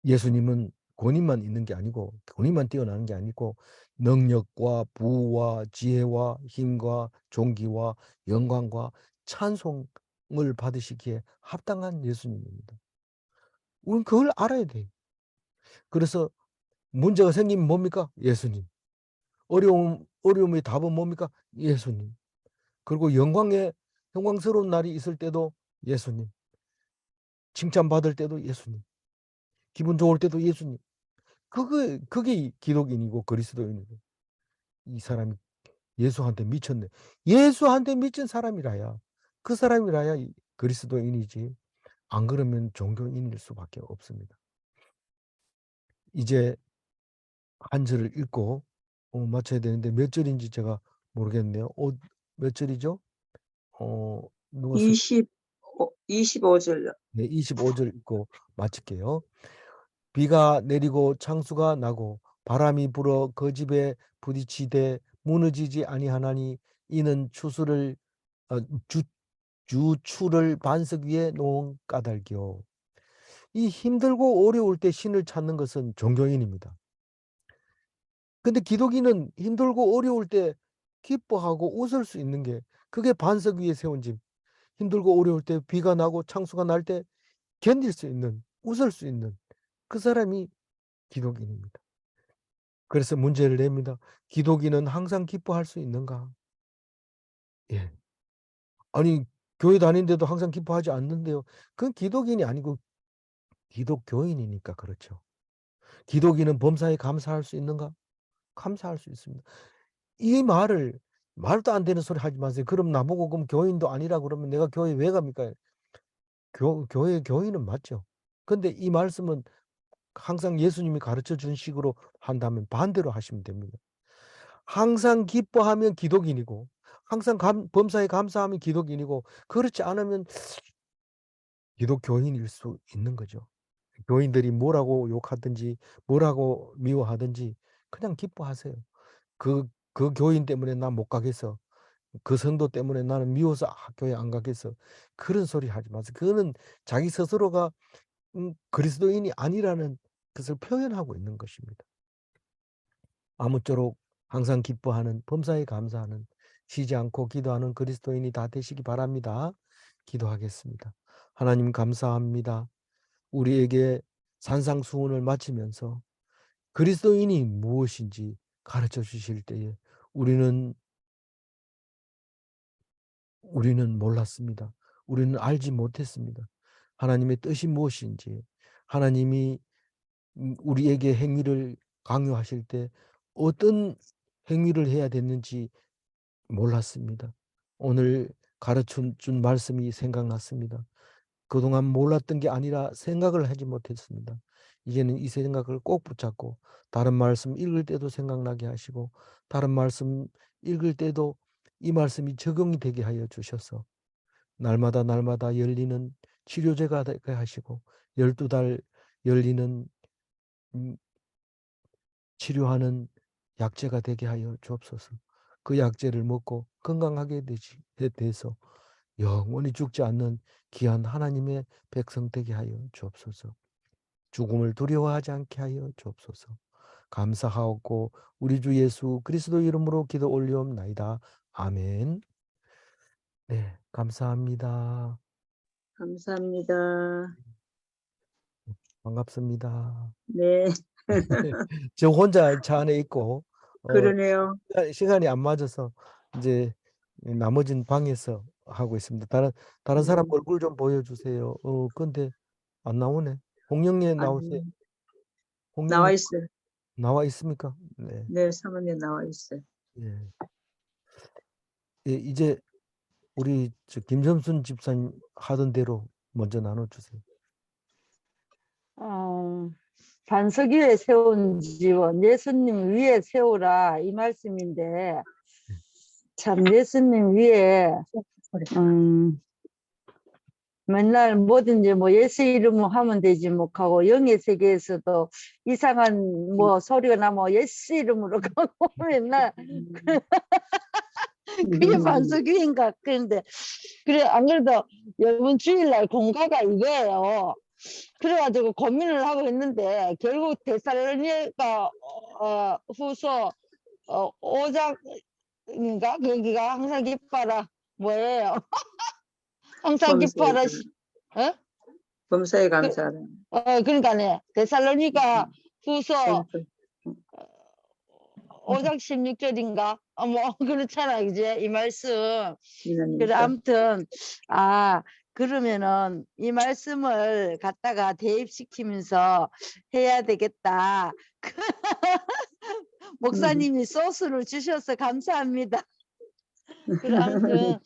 예수님은 권위만 있는 게 아니고 권위만 뛰어나는 게 아니고 능력과 부와 지혜와 힘과 존귀와 영광과 찬송을 받으시기에 합당한 예수님입니다. 우리는 그걸 알아야 돼요. 그래서 문제가 생기면 뭡니까? 예수님. 어려움의 답은 뭡니까? 예수님. 그리고 영광스러운 날이 있을 때도 예수님. 칭찬받을 때도 예수님. 기분 좋을 때도 예수님. 그게 기독인이고 그리스도인이고. 이 사람이 예수한테 미쳤네. 예수한테 미친 사람이라야 그 사람이라야 그리스도인이지. 안 그러면 종교인일 수밖에 없습니다. 이제 한 절을 읽고 마쳐야 되는데 몇 절인지 제가 모르겠네요. 몇 절이죠? 누가 25절요. 네 25절 읽고 마칠게요. "비가 내리고 창수가 나고 바람이 불어 그 집에 부딪히되 무너지지 아니하나니 이는 추수를 어 주 주추를 반석 위에 놓은 까닭이요." 이 힘들고 어려울 때 신을 찾는 것은 종교인입니다. 근데 기독인은 힘들고 어려울 때 기뻐하고 웃을 수 있는 게 그게 반석 위에 세운 집. 힘들고 어려울 때 비가 나고 창수가 날 때 견딜 수 있는 웃을 수 있는 그 사람이 기독인입니다. 그래서 문제를 냅니다. 기독인은 항상 기뻐할 수 있는가? 예. 아니 교회 다니는데도 항상 기뻐하지 않는데요. 그건 기독인이 아니고 기독교인이니까 그렇죠. 기독인은 범사에 감사할 수 있는가? 감사할 수 있습니다. 이 말을 말도 안 되는 소리 하지 마세요. 그럼 나보고 그럼 교인도 아니라 그러면 내가 교회 왜 갑니까? 교회 교인은 맞죠. 근데 이 말씀은 항상 예수님이 가르쳐 준 식으로 한다면 반대로 하시면 됩니다. 항상 기뻐하면 기독인이고 항상 범사에 감사하면 기독인이고 그렇지 않으면 기독교인일 수 있는 거죠. 교인들이 뭐라고 욕하든지 뭐라고 미워하든지 그냥 기뻐하세요. 그 교인 때문에 나 못 가겠어. 그 성도 때문에 나는 미워서 학교에 안 가겠어. 그런 소리 하지 마세요. 그거는 자기 스스로가 그리스도인이 아니라는 것을 표현하고 있는 것입니다. 아무쪼록 항상 기뻐하는 범사에 감사하는 쉬지 않고 기도하는 그리스도인이 다 되시기 바랍니다. 기도하겠습니다. 하나님 감사합니다. 우리에게 산상수훈을 마치면서 그리스도인이 무엇인지 가르쳐 주실 때에 우리는 몰랐습니다. 우리는 알지 못했습니다. 하나님의 뜻이 무엇인지, 하나님이 우리에게 행위를 강요하실 때 어떤 행위를 해야 됐는지 몰랐습니다. 오늘 가르쳐준 말씀이 생각났습니다. 그동안 몰랐던 게 아니라 생각을 하지 못했습니다. 이제는 이 생각을 꼭 붙잡고 다른 말씀 읽을 때도 생각나게 하시고 다른 말씀 읽을 때도 이 말씀이 적용이 되게 하여 주셔서 날마다 날마다 열리는 치료제가 되게 하시고 12달 열리는 치료하는 약재가 되게 하여 주옵소서. 그 약재를 먹고 건강하게 돼서 영원히 죽지 않는 귀한 하나님의 백성 되게 하여 주옵소서. 죽음을 두려워하지 않게 하여 주옵소서. 감사하고 우리 주 예수 그리스도 이름으로 기도 올리옵나이다. 아멘. 네, 감사합니다. 감사합니다. 반갑습니다. 네, 저 혼자 차 안에 있고 그러네요. 시간이 안 맞아서 이제 나머지는 방에서 하고 있습니다. 다른 사람 얼굴 좀 보여주세요. 근데 안 나오네. 홍영애 나오세요. 아니, 홍영애 나와 있어요. 나와 있습니까? 네. 네, 사모님 나와 있어요. 예. 예, 이제 우리 김점순 집사님 하던 대로 먼저 나눠주세요. 반석 위에 세운 집은 예수님 위에 세우라 이 말씀인데 참 예수님 위에 맨날 뭐든지 뭐 예수 이름으로 하면 되지 뭐 하고 영의 세계에서도 이상한 뭐 소리가 나면 예수 이름으로 가고 맨날 그게 반석 위인가 그런데 그래 안 그래도 이번 주일날 공가가 이거예요. 그래가지고 고민을 하고 있는데 결국 데살로니가 후서 5장인가 거기가 항상 기뻐라 뭐예요? 항상 기뻐라. 범사에 감사하라. 그러니까네 데살로니가 후서 5장 16절인가 뭐 그렇잖아 이제 이 말씀. 그래 아무튼 그러면은 이 말씀을 갖다가 대입시키면서 해야 되겠다. 목사님이 소스를 주셔서 감사합니다. 그래 아무튼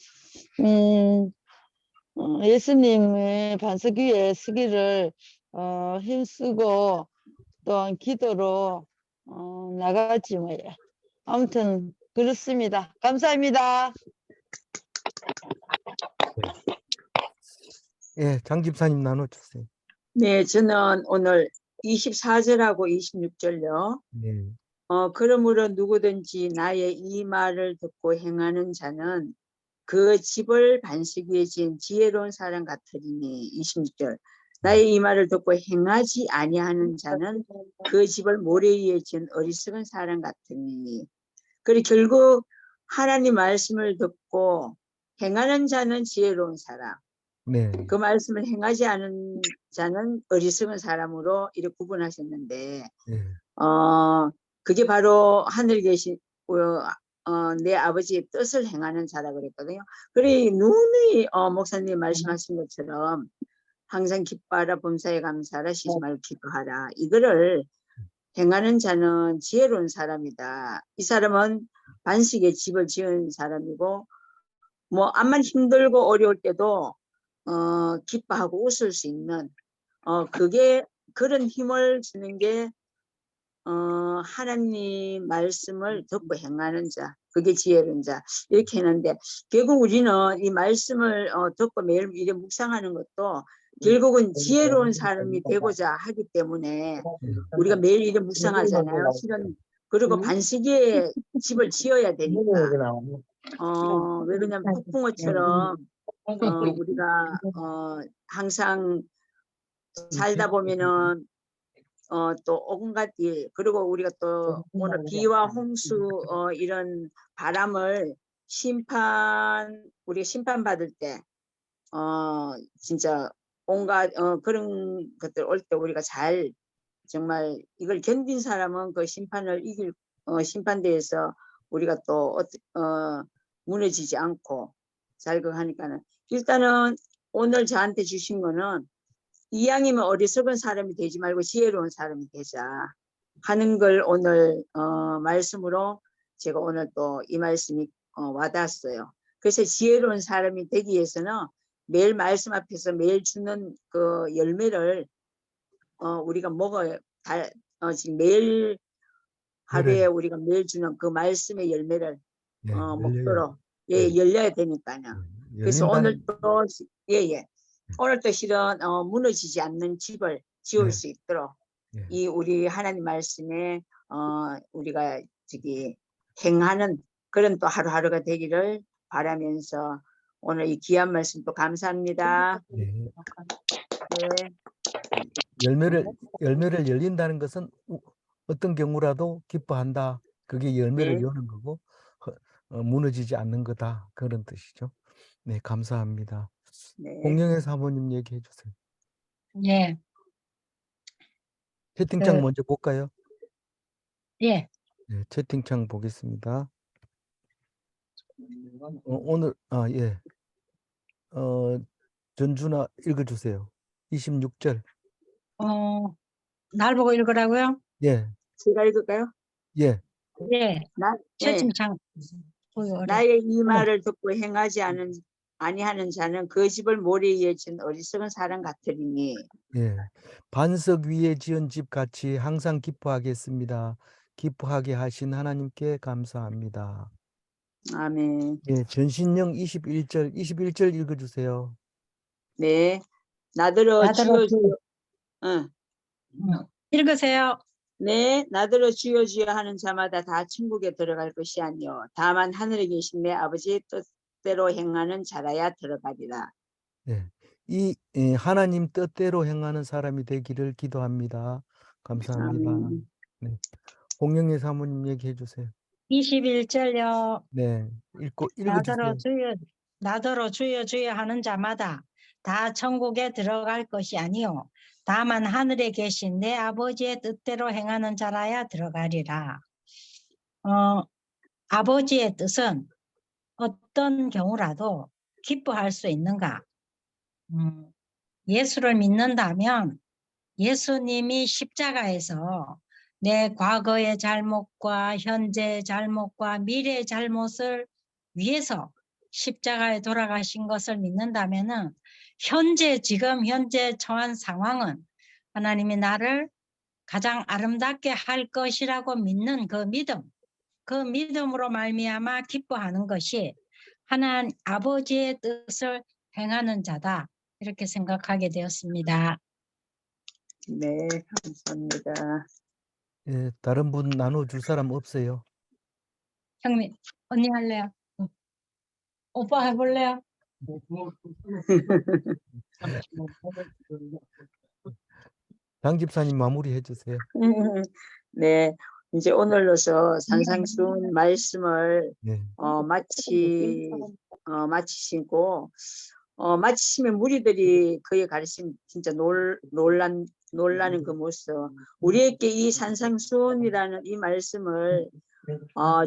예수님의 반석 위에 서기를 힘쓰고 또한 기도로 나가지 뭐예요. 아무튼 그렇습니다. 감사합니다. 예, 장 집사님 나눠주세요. 네, 저는 오늘 24절하고 26절요. 네. 그러므로 누구든지 나의 이 말을 듣고 행하는 자는 그 집을 반석 위에 지은 지혜로운 사람 같으리니. 26절. 나의 이 말을 듣고 행하지 아니하는 자는 그 집을 모래 위에 지은 어리석은 사람 같으니. 그리고 결국 하나님 말씀을 듣고 행하는 자는 지혜로운 사람. 네. 그 말씀을 행하지 않은 자는 어리석은 사람으로 이렇게 구분하셨는데, 네. 그게 바로 하늘 계신 내 아버지의 뜻을 행하는 자라 그랬거든요. 그래 누누이 목사님 말씀하신 것처럼 항상 기뻐하라, 범사에 감사하라, 쉬지 말고 기도하라. 이거를 행하는 자는 지혜로운 사람이다. 이 사람은 반석에 집을 지은 사람이고 뭐 암만 힘들고 어려울 때도 기뻐하고 웃을 수 있는 그게 그런 힘을 주는 게 하나님 말씀을 듣고 행하는 자, 그게 지혜로운 자 이렇게 했는데 결국 우리는 이 말씀을 듣고 매일 이래 묵상하는 것도 결국은 지혜로운 사람이 되고자 하기 때문에 우리가 매일 이래 묵상하잖아요. 실은 그리고 반석에 집을 지어야 되니까 왜 그러냐면 폭풍어처럼 우리가 항상 살다 보면은 또 온갖 일 그리고 우리가 또 오늘 비와 홍수 이런 바람을 우리가 심판받을 때 진짜 온갖 그런 것들 올 때 우리가 잘 정말 이걸 견딘 사람은 그 심판을 이길 심판대에서 우리가 또 무너지지 않고 잘 그거 하니까는 일단은 오늘 저한테 주신 거는 이왕이면 어리석은 사람이 되지 말고 지혜로운 사람이 되자 하는 걸 오늘 말씀으로 제가 오늘 또 이 말씀이 와닿았어요. 그래서 지혜로운 사람이 되기 위해서는 매일 말씀 앞에서 매일 주는 그 열매를 우리가 먹어요. 지금 매일 하루에 우리가 매일 주는 그 말씀의 열매를 예, 먹도록 네. 열려야 되니까요. 그래서 오늘 또 오늘 또 실은 무너지지 않는 집을 지을 네. 수 있도록 예. 이 우리 하나님 말씀에 우리가 행하는 그런 또 하루하루가 되기를 바라면서 오늘 이 귀한 말씀 또 감사합니다. 예. 네. 열매를 열린다는 것은 어떤 경우라도 기뻐한다. 그게 열매를 네. 여는 거고 무너지지 않는 거다. 그런 뜻이죠. 네, 감사합니다. 네. 공영애 사모님 얘기해 주세요. 예, 채팅창 먼저 볼까요? 예. 네, 채팅창 보겠습니다. 오늘 예. 전준아 읽어주세요. 26절. 날 보고 읽으라고요? 예, 제가 읽을까요? 예, 예. 예. 채팅창. 보여요. 나의 이 말을 듣고 행하지 아니하는 자는 그 집을 모래 위에 진 어리석은 사람 같으리니. 예. 반석 위에 지은 집 같이 항상 기뻐하겠습니다. 기뻐하게 하신 하나님께 감사합니다. 아멘. 예, 전신령 21절 읽어주세요. 네. 나더러 주여 주여. 읽으세요. 네, 나더러 주여 주여 하는 자마다 다 천국에 들어갈 것이 아니요 다만 하늘에 계신 내 아버지의 뜻대로 행하는 자라야 들어가리라. 예, 하나님 뜻대로 행하는 사람이 되기를 기도합니다. 감사합니다. 아멘. 네. 공영애 사모님 얘기해 주세요. 21절요. 네, 읽어주세요. 나더러 주여 주여 하는 자마다 다 천국에 들어갈 것이 아니요 다만 하늘에 계신 내 아버지의 뜻대로 행하는 자라야 들어가리라. 아버지의 뜻은 어떤 경우라도 기뻐할 수 있는가? 예수를 믿는다면 예수님이 십자가에서 내 과거의 잘못과 현재의 잘못과 미래의 잘못을 위해서 십자가에 돌아가신 것을 믿는다면은 지금 현재 처한 상황은 하나님이 나를 가장 아름답게 할 것이라고 믿는 그 믿음으로 말미암아 기뻐하는 것이 하나님 아버지의 뜻을 행하는 자다. 이렇게 생각하게 되었습니다. 네, 감사합니다. 예, 다른 분 나눠줄 사람 없어요? 형님, 언니 할래요? 오빠 해볼래요? 장 집사님 마무리해 주세요. 네, 이제 오늘로서 산상수훈 말씀을 네. 마치시고 마치시면 무리들이 그의 가르침 진짜 놀라는 그 모습, 우리에게 이 산상수훈이라는 이 말씀을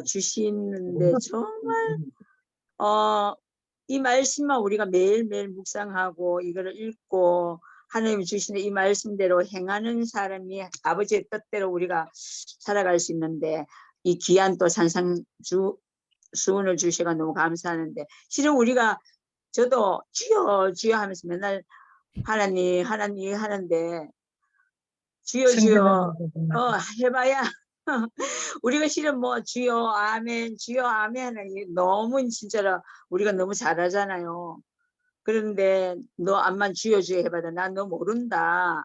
주시는데 정말 이 말씀만 우리가 매일매일 묵상하고 이거를 읽고 하나님이 주시는 이 말씀대로 행하는 사람이 아버지의 뜻대로 우리가 살아갈 수 있는데, 이 귀한 또 산상수훈을 주시가 너무 감사하는데, 실은 저도 주여 주여 하면서 맨날 하나님 하나님 하는데 주여 주여 해봐야 우리가 실은 뭐 주여 아멘 주여 아멘 하는 너무 진짜로 우리가 너무 잘하잖아요. 그런데 너 암만 주여 주여 해봐도 난 너 모른다.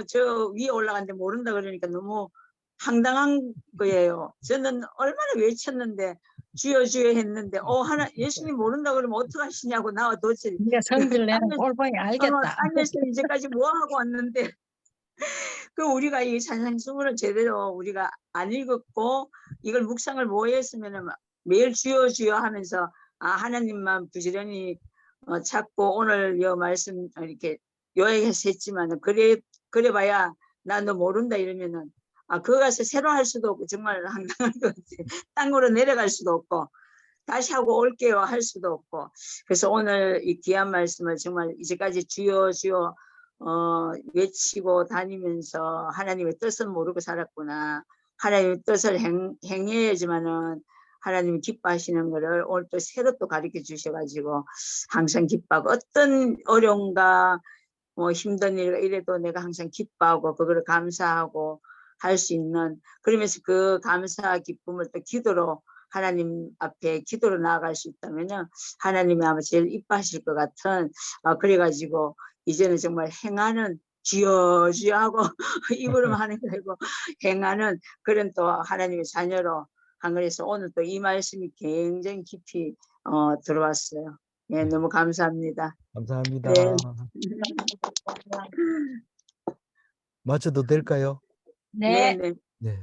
저 위에 올라갔는데 모른다 그러니까 너무 황당한 거예요. 저는 얼마나 외쳤는데 주여 주여 했는데 예수님 모른다 그러면 어떡하시냐고 나와 도대체 네가 성질 내는 꼴보니 알겠다. 땅에서 이제까지 뭐 하고 왔는데 그 우리가 이 산상수훈을 제대로 우리가 안 읽었고 이걸 묵상을 뭐 했으면 매일 주여 주여 하면서 하나님만 부지런히 찾고 오늘 이 말씀 이렇게 요약해서 했지만 그래 봐야 나 너 모른다 이러면은 그거 가서 새로 할 수도 없고 정말 황당한 것 같아. 땅으로 내려갈 수도 없고 다시 하고 올게요 할 수도 없고. 그래서 오늘 이 귀한 말씀을 정말 이제까지 주여 주여 외치고 다니면서 하나님의 뜻은 모르고 살았구나. 하나님의 뜻을 행해야지만은 하나님이 기뻐하시는 거를 오늘 또 새로 또 가르쳐 주셔가지고 항상 기뻐하고, 어떤 어려움과 뭐 힘든 일 이래도 내가 항상 기뻐하고 그거를 감사하고 할 수 있는, 그러면서 그 감사 기쁨을 또 기도로 하나님 앞에 기도로 나아갈 수 있다면은 하나님이 아마 제일 이뻐하실 것 같은, 그래가지고 이제는 정말 행하는, 주여 주여 하고 입으로만 하는 게 아니고 행하는 그런 또 하나님의 자녀로 한 거라서 오늘 또 이 말씀이 굉장히 깊이 들어왔어요. 예, 너무 감사합니다. 감사합니다. 네. 마쳐도 될까요? 네, 네. 네. 네.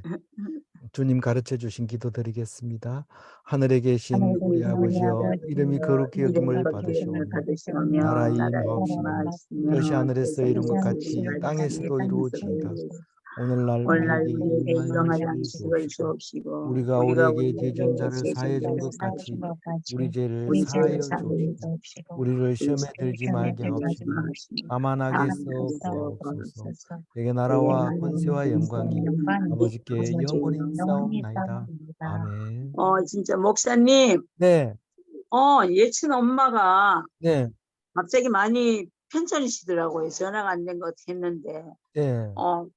주님 가르쳐 주신 기도 드리겠습니다. 하늘에 계신 하늘에 우리 계신 우리 아버지여, 아버지여, 이름이 거룩히 여김을 받으시오며 나라의 마옵시며 뜻이 하늘에서 이룬 것 같이 땅에서도 이루어지이다. 오늘날 오늘날 우리에게 우리에게 일용할 일용할 양식을 주옵시고 주옵시고 우리가 우리가 우리에게 우리에게 죄진 자를 죄진 사하여 준 자를 것 같이 우리 죄를 우리 사하여 죄를 사하여 주옵시고 우리를 시험에 들지 말게 하옵시고 다만 악에서 구하옵소서. 내게 나라와 권세와 영광이 아버지께 영원히 있사옵나이다. 아멘. 진짜 목사님, 네, 예친 엄마가 네, 갑자기 많이 편찮으시더라고요. 전화가 안 된 것 했는데, 네,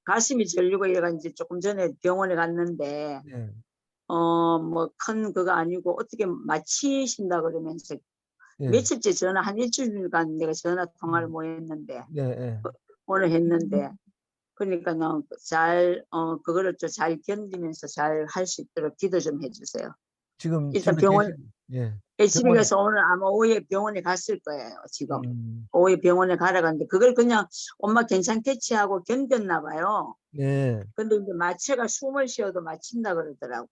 가슴이 절리고 이래가 이제 조금 전에 병원에 갔는데, 네, 뭐 큰 그거 아니고 어떻게 마치신다 그러면서 네, 며칠째 전화, 한 일주일간 내가 전화 통화를 못 했는데, 네, 네. 오늘 했는데, 그러니까 잘, 그거를 좀 잘 견디면서 잘 할 수 있도록 기도 좀 해주세요. 지금 일단 집에 병원, 계시, 예, 집에 병원에, 가서 오늘 아마 오후에 병원에 갔을 거예요, 지금. 음, 오후에 병원에 가러 갔는데, 그걸 그냥 엄마 괜찮겠지 하고 견뎠나 봐요. 네. 근데 이제 마취가 숨을 쉬어도 마친다 그러더라고.